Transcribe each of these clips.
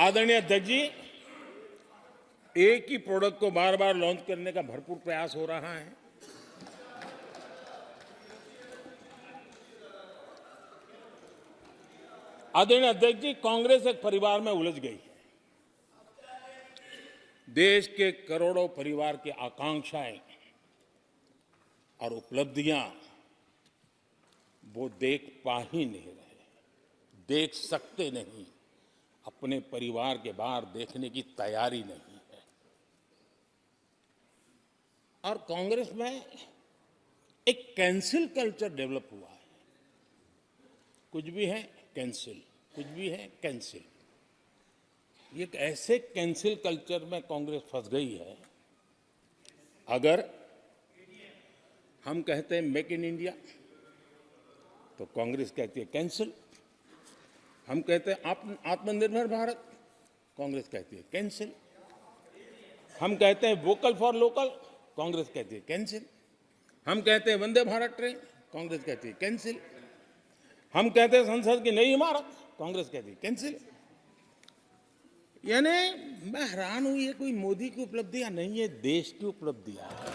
आदरणीय अध्यक्ष जी, एक ही प्रोडक्ट को बार बार लॉन्च करने का भरपूर प्रयास हो रहा है। आदरणीय अध्यक्ष जी, कांग्रेस एक परिवार में उलझ गई है। देश के करोड़ों परिवार की आकांक्षाएं और उपलब्धियां वो देख पा ही नहीं रहे, देख सकते नहीं, अपने परिवार के बाहर देखने की तैयारी नहीं है। और कांग्रेस में एक कैंसिल कल्चर डेवलप हुआ है। कुछ भी है कैंसिल, कुछ भी है कैंसिल। एक ऐसे कैंसिल कल्चर में कांग्रेस फंस गई है। अगर हम कहते हैं मेक इन इंडिया तो कांग्रेस कहती है कैंसिल। हम कहते हैं आत्मनिर्भर भारत, कांग्रेस कहती है कैंसिल। हम कहते हैं वोकल फॉर लोकल, कांग्रेस कहती है कैंसिल। हम कहते हैं वंदे भारत ट्रेन, कांग्रेस कहती है कैंसिल। हम कहते हैं संसद की नई इमारत, कांग्रेस कहती है कैंसिल। यानी मैं हैरान हूं, ये कोई मोदी की उपलब्धियां नहीं है, देश की उपलब्धियां है।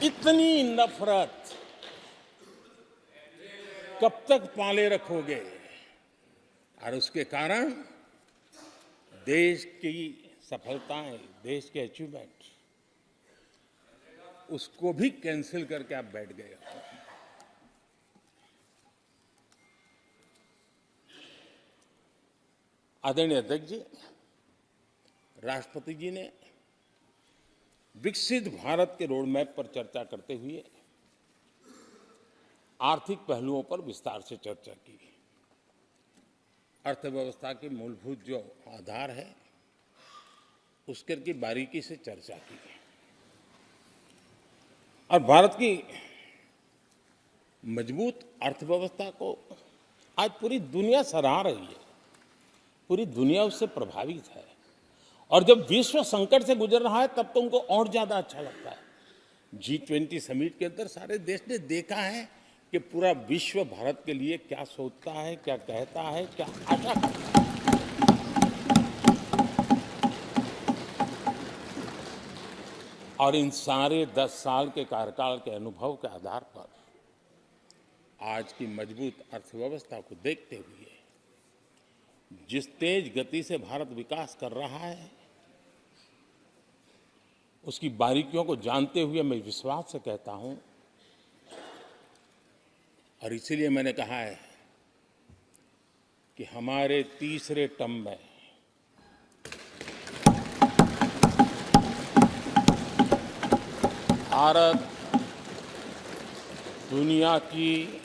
इतनी नफरत कब तक पाले रखोगे? और उसके कारण देश की सफलताएं, देश के अचीवमेंट, उसको भी कैंसिल करके आप बैठ गए हो। आदरणीय अध्यक्ष जी, राष्ट्रपति जी ने विकसित भारत के रोड मैप पर चर्चा करते हुए आर्थिक पहलुओं पर विस्तार से चर्चा की। अर्थव्यवस्था के मूलभूत जो आधार है उसके की बारीकी से चर्चा की और भारत की मजबूत अर्थव्यवस्था को आज पूरी दुनिया सराह रही है, पूरी दुनिया उससे प्रभावित है। और जब विश्व संकट से गुजर रहा है तब तो उनको और ज्यादा अच्छा लगता है। G20 समिट के अंदर सारे देश ने देखा है कि पूरा विश्व भारत के लिए क्या सोचता है, क्या कहता है, क्या आशा करता है। और इन सारे 10 साल के कार्यकाल के अनुभव के आधार पर आज की मजबूत अर्थव्यवस्था को देखते हुए जिस तेज गति से भारत विकास कर रहा है, उसकी बारीकियों को जानते हुए मैं विश्वास से कहता हूं, और इसीलिए मैंने कहा है कि हमारे तीसरे टर्म में भारत दुनिया की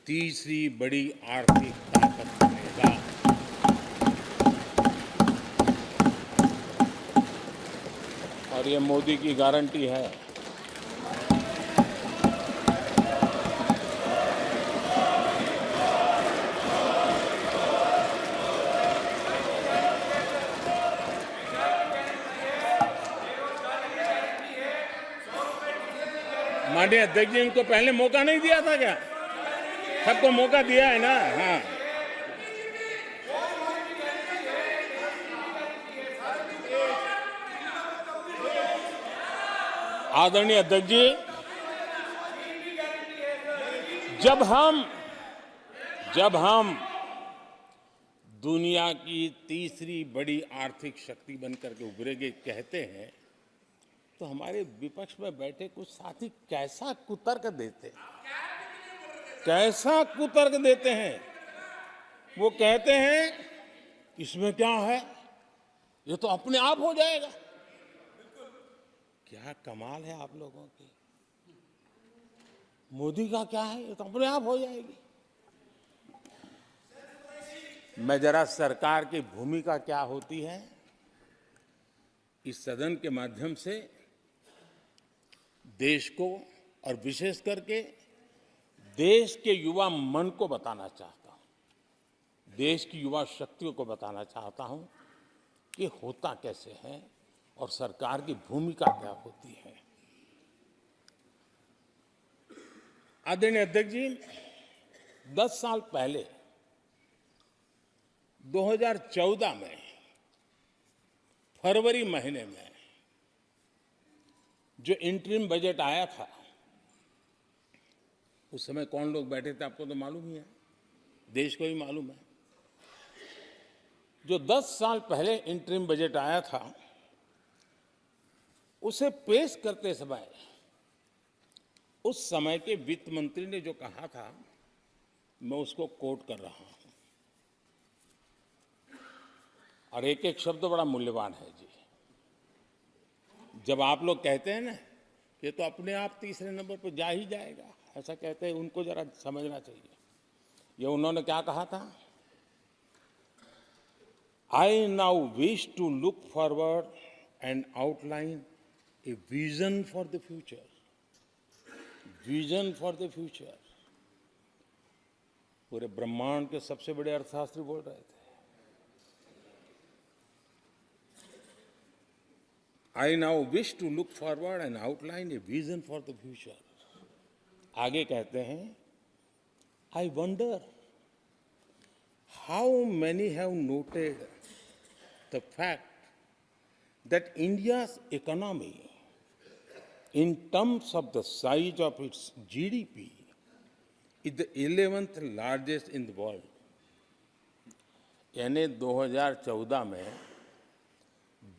तीसरी बड़ी आर्थिक ताकत बनेगा। और ये मोदी की गारंटी है। माननीय अध्यक्ष जी, इनको पहले मौका नहीं दिया था क्या? सबको मौका दिया है ना? हाँ, आदरणीय अध्यक्ष जी, जब हम दुनिया की तीसरी बड़ी आर्थिक शक्ति बनकर के उभरेंगे कहते हैं, तो हमारे विपक्ष में बैठे कुछ साथी कैसा कुतर्क देते हैं। वो कहते हैं इसमें क्या है, ये तो अपने आप हो जाएगा। क्या कमाल है आप लोगों की। मोदी का क्या है, ये तो अपने आप हो जाएगी। मैं जरा सरकार की भूमिका क्या होती है इस सदन के माध्यम से देश को और विशेष करके देश के युवा मन को बताना चाहता हूं, देश की युवा शक्तियों को बताना चाहता हूं कि होता कैसे है और सरकार की भूमिका क्या होती है। आदरणीय अध्यक्ष जी, 10 साल पहले 2014 में फरवरी महीने में जो इंटरिम बजट आया था, उस समय कौन लोग बैठे थे आपको तो मालूम ही है, देश को ही मालूम है। जो 10 साल पहले इंटरिम बजट आया था, उसे पेश करते समय उस समय के वित्त मंत्री ने जो कहा था, मैं उसको कोट कर रहा हूं, और एक एक शब्द बड़ा मूल्यवान है जी। जब आप लोग कहते हैं ना कि तो अपने आप तीसरे नंबर पर जा ही जाएगा, ऐसा कहते हैं, उनको जरा समझना चाहिए। ये उन्होंने क्या कहा था? I now wish to look forward and outline a vision for the future. Vision for the future. पूरे ब्रह्मांड के सबसे बड़े अर्थशास्त्री बोल रहे थे। I now wish to look forward and outline a vision for the future. आगे कहते हैं, I wonder how many have noted the fact that India's economy, in terms of the size of its GDP, is the 11th largest in the world. यानी 2014 में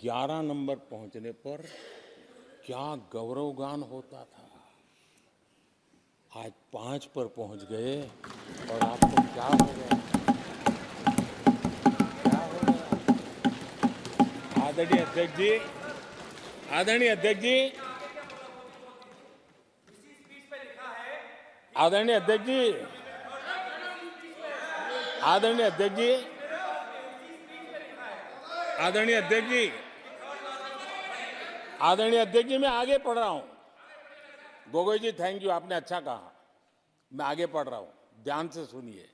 11 number पहुंचने पर क्या गौरवगान होता था। आज 5 पर पहुंच गए और आपको क्या हो गया? क्या हो गया? आदरणीय अध्यक्ष जी, आदरणीय अध्यक्ष जी, आदरणीय अध्यक्ष जी, आदरणीय अध्यक्ष जी, आदरणीय अध्यक्ष जी, आदरणीय अध्यक्ष जी, मैं आगे पढ़ रहा हूं। गोगोई जी, थैंक यू, आपने अच्छा कहा। मैं आगे पढ़ रहा हूं, ध्यान से सुनिए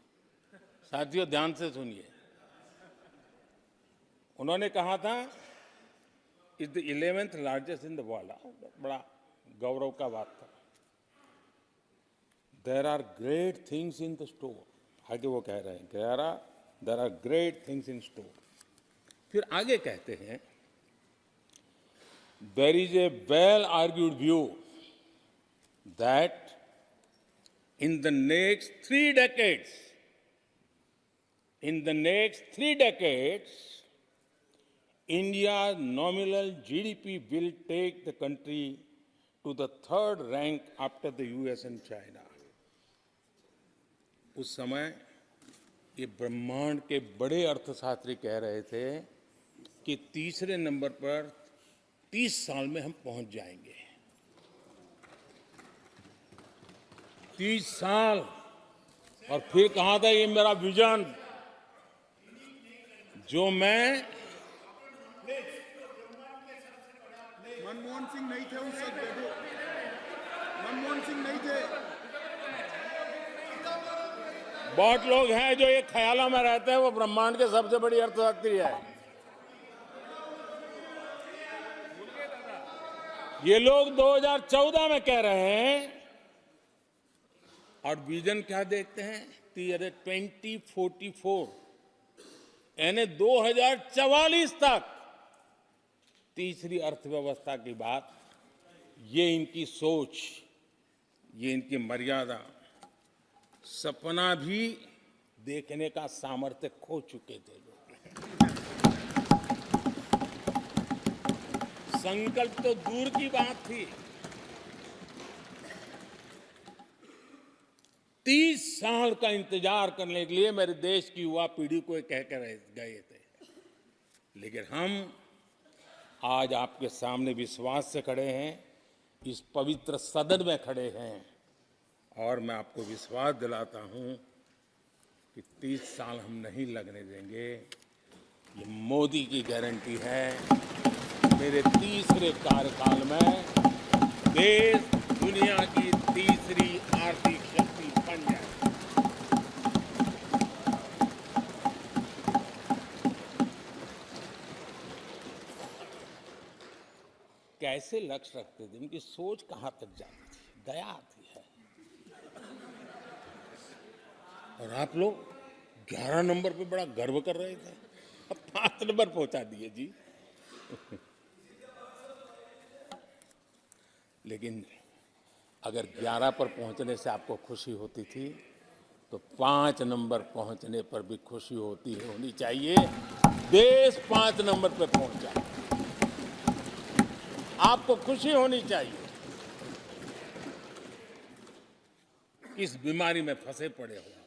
साथियों, ध्यान से सुनिए। उन्होंने कहा था is the 11th largest in the world. बड़ा गौरव का बात था। There are great things in the store. आगे वो कह रहे हैं, there are great things in store. फिर आगे कहते हैं, there is a well-argued view that in the next 3 decades, India's nominal GDP will take the country to the 3rd rank after the US and China. उस समय ये ब्रह्मांड के बड़े अर्थशास्त्री कह रहे थे कि तीसरे नंबर पर 30 साल में हम पहुंच जाएंगे। 30 साल। और फिर कहा था, ये मेरा विजन जो मैं मनमोहन सिंह नहीं थे उस वक्त, मनमोहन सिंह नहीं थे। बहुत लोग हैं जो ये ख्यालों में रहते हैं वो ब्रह्मांड के सबसे बड़ी अर्थशास्त्री है। ये लोग 2014 में कह रहे हैं, और विजन क्या देखते हैं? 2044 यानी 2044 तक तीसरी अर्थव्यवस्था की बात। ये इनकी सोच, ये इनकी मर्यादा। सपना भी देखने का सामर्थ्य खो चुके थे लोग। संकल्प तो दूर की बात थी। 30 साल का इंतजार करने के लिए मेरे देश की युवा पीढ़ी को कह कर गए थे, लेकिन हम आज आपके सामने विश्वास से खड़े हैं, इस पवित्र सदन में खड़े हैं, और मैं आपको विश्वास दिलाता हूं कि 30 साल हम नहीं लगने देंगे। ये मोदी की गारंटी है। मेरे तीसरे कार्यकाल में देश दुनिया की तीसरी आर्थिक शक्ति बन जाए। कैसे लक्ष्य रखते थे, उनकी सोच कहां तक जाती थी, दया आती है। और आप लोग 11 नंबर पे बड़ा गर्व कर रहे थे, अब 5 नंबर पहुंचा दिए जी। लेकिन अगर 11 पर पहुंचने से आपको खुशी होती थी तो 5 नंबर पहुंचने पर भी खुशी होनी चाहिए। देश 5 नंबर पे पहुंचा, आपको खुशी होनी चाहिए। इस बीमारी में फंसे पड़े हो,